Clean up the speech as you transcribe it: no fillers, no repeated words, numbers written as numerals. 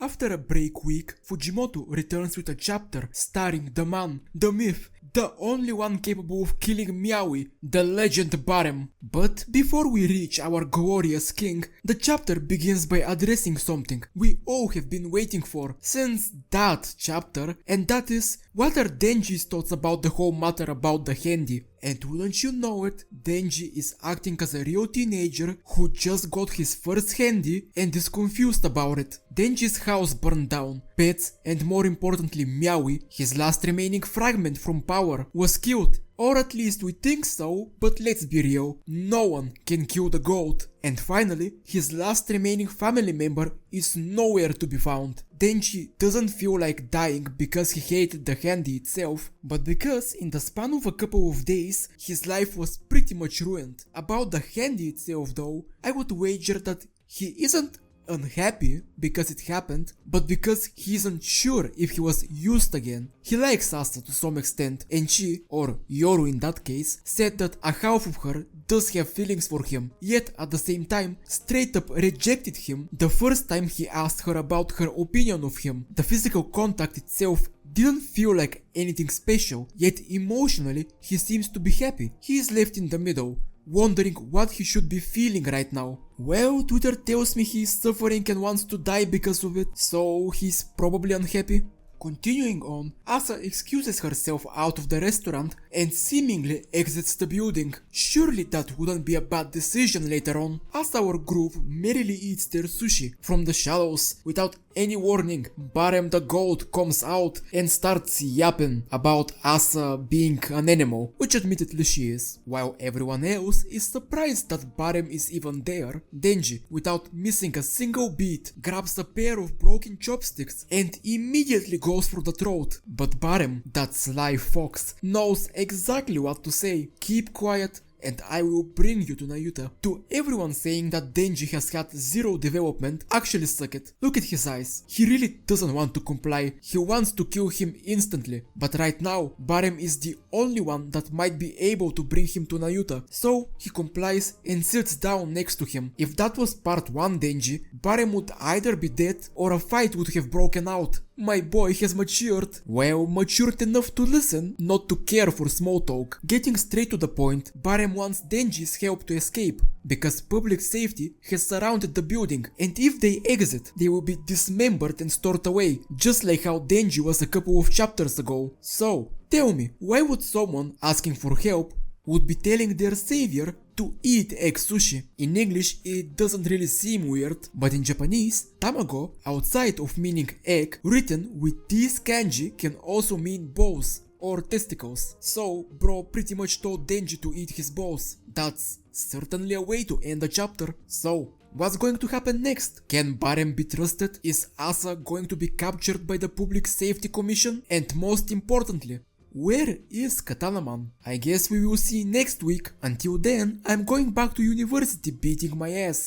After a break week, Fujimoto returns with a chapter starring the man, the myth, the only one capable of killing Miaui, the legend Barem. But before we reach our glorious king, the chapter begins by addressing something we all have been waiting for since that chapter, and that is, what are Denji's thoughts about the whole matter about the handy? And wouldn't you know it, Denji is acting as a real teenager who just got his first handy and is confused about it. Denji's house burned down, pets, and more importantly Miaui, his last remaining fragment from power, was killed. Or at least we think so, but let's be real, no one can kill the goat. And finally, his last remaining family member is nowhere to be found. Denji doesn't feel like dying because he hated the handy itself, but because in the span of a couple of days, his life was pretty much ruined. About the handy itself though, I would wager that he isn't unhappy because it happened, but because he isn't sure if he was used again. He likes Asa to some extent, and she, or Yoru in that case, said that a half of her does have feelings for him, yet at the same time straight up rejected him the first time he asked her about her opinion of him. The physical contact itself didn't feel like anything special, yet emotionally he seems to be happy. He is left in the middle, wondering what he should be feeling right now. Well, Twitter tells me he is suffering and wants to die because of it, so he's probably unhappy. Continuing on, Asa excuses herself out of the restaurant and seemingly exits the building. Surely that wouldn't be a bad decision later on, as our group merrily eats their sushi from the shallows. Without any warning, Barem the goat comes out and starts yapping about Asa being an animal, which admittedly she is. While everyone else is surprised that Barem is even there, Denji, without missing a single beat, grabs a pair of broken chopsticks and immediately goes for the throat. But Barem, that sly fox, knows exactly what to say. Keep quiet and I will bring you to Nayuta. To everyone saying that Denji has had zero development, actually suck it. Look at his eyes. He really doesn't want to comply. He wants to kill him instantly. But right now, Barem is the only one that might be able to bring him to Nayuta. So he complies and sits down next to him. If that was part 1 Denji, Barem would either be dead or a fight would have broken out. My boy has matured. Well, matured enough to listen, not to care for small talk. Getting straight to the point, Barem wants Denji's help to escape, because public safety has surrounded the building, and if they exit, they will be dismembered and stored away, just like how Denji was a couple of chapters ago. So, tell me, why would someone asking for help would be telling their savior to eat egg sushi? In English it doesn't really seem weird, but in Japanese, tamago, outside of meaning egg, written with this kanji can also mean balls or testicles. So bro pretty much told Denji to eat his balls. That's certainly a way to end a chapter. So what's going to happen next? Can Barem be trusted? Is Asa going to be captured by the Public Safety Commission? And most importantly, where is Katanaman? I guess we will see next week. Until then, I'm going back to university beating my ass.